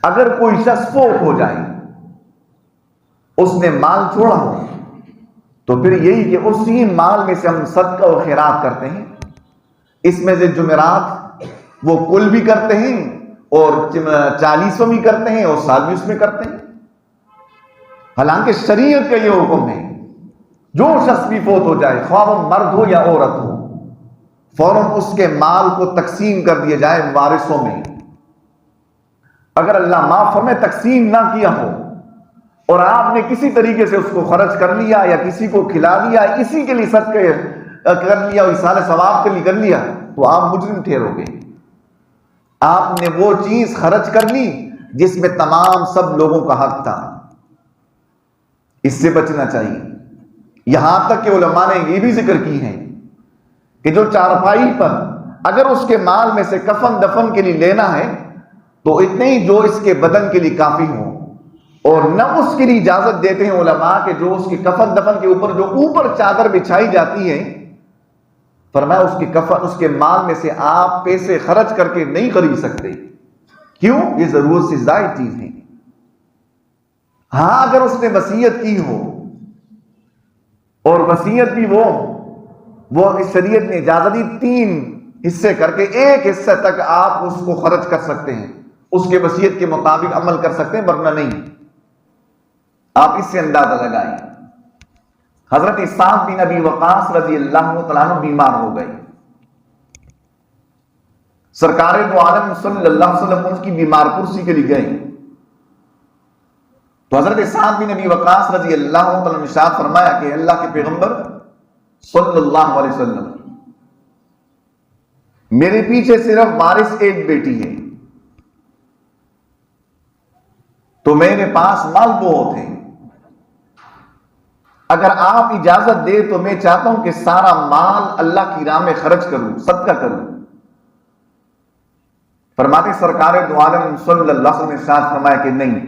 اگر کوئی شخص فوت ہو جائے، اس نے مال چھوڑا ہو، تو پھر یہی کہ اسی مال میں سے ہم صدقہ و خیرات کرتے ہیں۔ اس میں سے جمعرات وہ کل بھی کرتے ہیں اور 40 بھی کرتے ہیں اور سال بھی اس میں کرتے ہیں۔ حالانکہ شریعت کا یہ حکم ہے، جو شخص بھی فوت ہو جائے، خواہ وہ مرد ہو یا عورت ہو، فوراً اس کے مال کو تقسیم کر دیا جائے وارثوں میں۔ اگر اللہ معاف فرمائے تقسیم نہ کیا ہو اور آپ نے کسی طریقے سے اس کو خرچ کر لیا یا کسی کو کھلا لیا، اسی کے لیے صدقہ کر لیا اور ایصال ثواب کے لیے کر لیا، تو آپ مجرم ٹھہرو گے۔ آپ نے وہ چیز خرچ کر لی جس میں تمام سب لوگوں کا حق تھا۔ اس سے بچنا چاہیے۔ یہاں تک کہ علماء نے یہ بھی ذکر کی ہے کہ جو چارپائی پر اگر اس کے مال میں سے کفن دفن کے لیے لینا ہے تو اتنے ہی جو اس کے بدن کے لیے کافی ہو، اور نہ اس کے لیے اجازت دیتے ہیں علماء کہ جو اس کی کفن دفن کے اوپر جو اوپر چادر بچھائی جاتی ہے، فرمایا اس کی کفن اس کے مال میں سے آپ پیسے خرچ کر کے نہیں خرید سکتے۔ کیوں؟ یہ ضرورت سے زائد چیز ہے۔ ہاں اگر اس نے وصیت کی ہو، اور وصیت بھی وہ اس شریعت نے اجازت دی 3 حصے کر کے 1 حصہ تک آپ اس کو خرچ کر سکتے ہیں، اس کے وصیت کے مطابق عمل کر سکتے ہیں، ورنہ نہیں۔ آپ اس سے اندازہ لگائیں۔ حضرت سعد بن ابی وقاص رضی اللہ تعالیٰ عنہ بیمار ہو گئے۔ سرکار دو عالم صلی اللہ علیہ وسلم ان کی بیمار پرسی کے لیے گئے تو حضرت سعد بن ابی وقاص رضی اللہ تعالیٰ عنہ نے ارشاد فرمایا کہ اللہ کے پیغمبر صلی اللہ علیہ وسلم، میرے پیچھے صرف وارث ایک بیٹی ہے، تو میرے پاس مال بہت ہے، اگر آپ اجازت دے تو میں چاہتا ہوں کہ سارا مال اللہ کی راہ میں خرچ کروں، صدقہ کروں۔ فرماتے سرکار دو عالم صلی اللہ علیہ وسلم نے ارشاد فرمایا کہ نہیں۔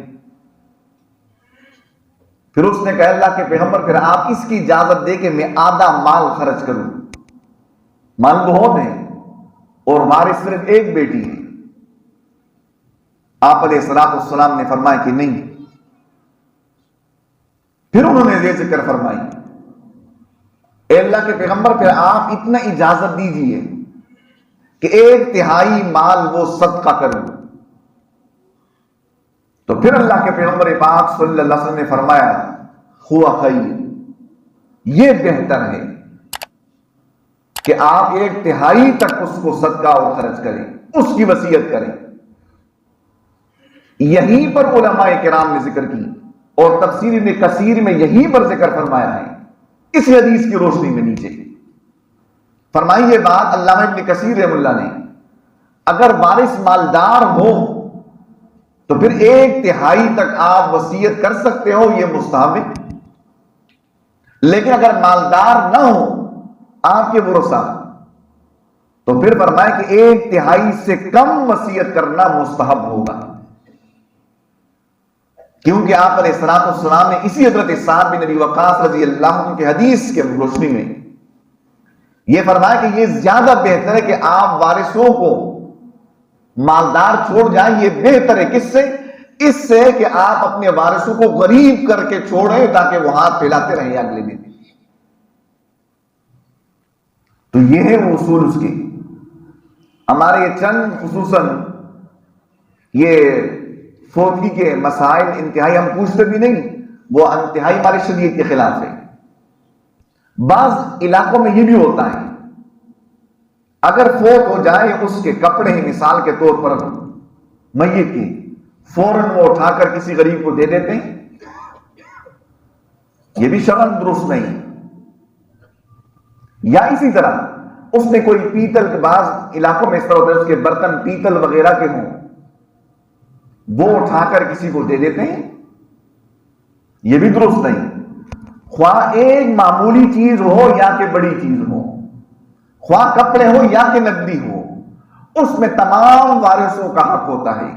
پھر اس نے کہا اللہ کے پیغمبر پھر آپ اس کی اجازت دے کہ میں آدھا مال خرچ کروں، مال بہت ہے اور وارث صرف ایک بیٹی ہے۔ آپ علیہ الصلوۃ والسلام نے فرمایا کہ نہیں۔ پھر انہوں نے یہ ذکر فرمائی، اے اللہ کے پیغمبر پھر آپ اتنا اجازت دیجئے کہ 1/3 مال وہ صدقہ کروں۔ تو پھر اللہ کے پیغمبر پاک صلی اللہ علیہ وسلم نے فرمایا ہوا خیر، یہ بہتر ہے کہ آپ 1/3 تک اس کو صدقہ اور خرچ کریں، اس کی وصیت کریں۔ یہیں پر علماء کرام نے ذکر کی اور تفسیر ابن کثیر میں یہیں پر ذکر فرمایا ہے، اس حدیث کی روشنی میں نیچے فرمائی یہ بات علامہ ابن کثیر رحمہ اللہ نے، اگر وارث مالدار ہو تو پھر 1/3 تک آپ وصیت کر سکتے ہو، یہ مستحب ہے۔ لیکن اگر مالدار نہ ہو آپ کے ورثہ تو پھر فرمایا کہ 1/3 سے کم وصیت کرنا مستحب ہوگا، کیونکہ آپ علیہ الصلوۃ والسلام نے اسی حضرت سعد بن ابی وقاص رضی اللہ عنہ کے حدیث کے روشنی میں یہ فرمایا کہ یہ زیادہ بہتر ہے کہ آپ وارثوں کو مالدار چھوڑ جائیں، یہ بہتر ہے۔ کس سے؟ اس سے کہ آپ اپنے وارثوں کو غریب کر کے چھوڑیں تاکہ وہ ہاتھ پھیلاتے رہیں اگلے دن۔ تو یہ ہے وہ اصول اس کے۔ ہمارے یہ چند خصوصاً یہ فوتگی کے مسائل انتہائی ہم پوچھتے بھی نہیں، وہ انتہائی ہماری شریعت کے خلاف ہے۔ بعض علاقوں میں یہ بھی ہوتا ہے اگر فوت ہو جائے اس کے کپڑے ہیں مثال کے طور پر میت کے، فوراً وہ اٹھا کر کسی غریب کو دے دیتے ہیں، یہ بھی شرعاً درست نہیں۔ یا اسی طرح اس نے کوئی پیتل کے، بعض علاقوں میں اس طرح ہوتا ہے اس کے برتن پیتل وغیرہ کے ہوں، وہ اٹھا کر کسی کو دے دیتے ہیں، یہ بھی درست نہیں۔ خواہ ایک معمولی چیز ہو یا کہ بڑی چیز ہو، خواہ کپڑے ہو یا کہ نقدی ہو، اس میں تمام وارثوں کا حق ہوتا ہے،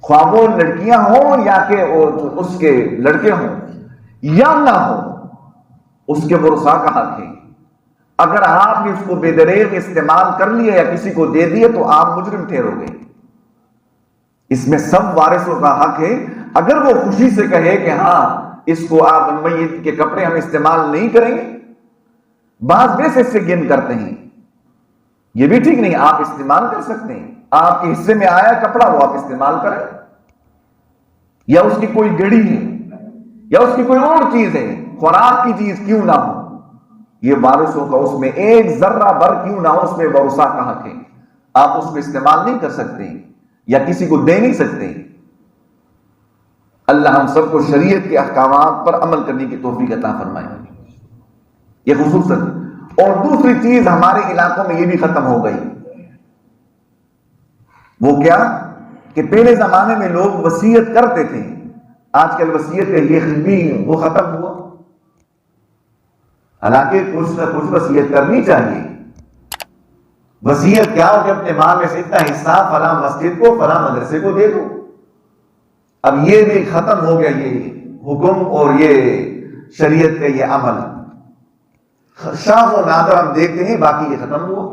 خواہ وہ لڑکیاں ہوں یا کہ اس کے لڑکے ہوں یا نہ ہو، اس کے ورثاء کا حق ہے۔ اگر آپ نے اس کو بے دریغ استعمال کر لیا یا کسی کو دے دیے تو آپ مجرم ٹھہرو گے۔ اس میں سب وارثوں کا حق ہے. اگر وہ خوشی سے کہے کہ ہاں اس کو آپ میت کے کپڑے ہم استعمال نہیں کریں گے، بعض ویسے سے گن کرتے ہیں، یہ بھی ٹھیک نہیں. آپ استعمال کر سکتے ہیں، آپ کے حصے میں آیا کپڑا وہ آپ استعمال کریں، یا اس کی کوئی گڑی ہے یا اس کی کوئی اور چیز ہے، خوراک کی چیز کیوں نہ ہو، یہ وارثوں کا اس میں ایک ذرہ بھر کیوں نہ ہو، اس میں ورثہ کا حق ہے. آپ اس کو استعمال نہیں کر سکتے یا کسی کو دے نہیں سکتے. اللہ ہم سب کو شریعت کے احکامات پر عمل کرنے کی توفیق عطا فرمائے. یہ خصوصاً. اور دوسری چیز ہمارے علاقوں میں یہ بھی ختم ہو گئی. وہ کیا کہ پہلے زمانے میں لوگ وصیت کرتے تھے، آج کل وصیت ہے یہ بھی وہ ختم ہوا. حالانکہ کچھ نہ کچھ وصیت کرنی چاہیے. وصیت کیا ہو کہ اپنے مال میں سے اتنا حصہ فلاں مسجد کو فلاں مدرسے کو دے دو. اب یہ بھی ختم ہو گیا، یہ حکم اور یہ شریعت کا یہ عمل. شاذ و نادر ہم دیکھتے ہیں، باقی یہ ختم ہوا.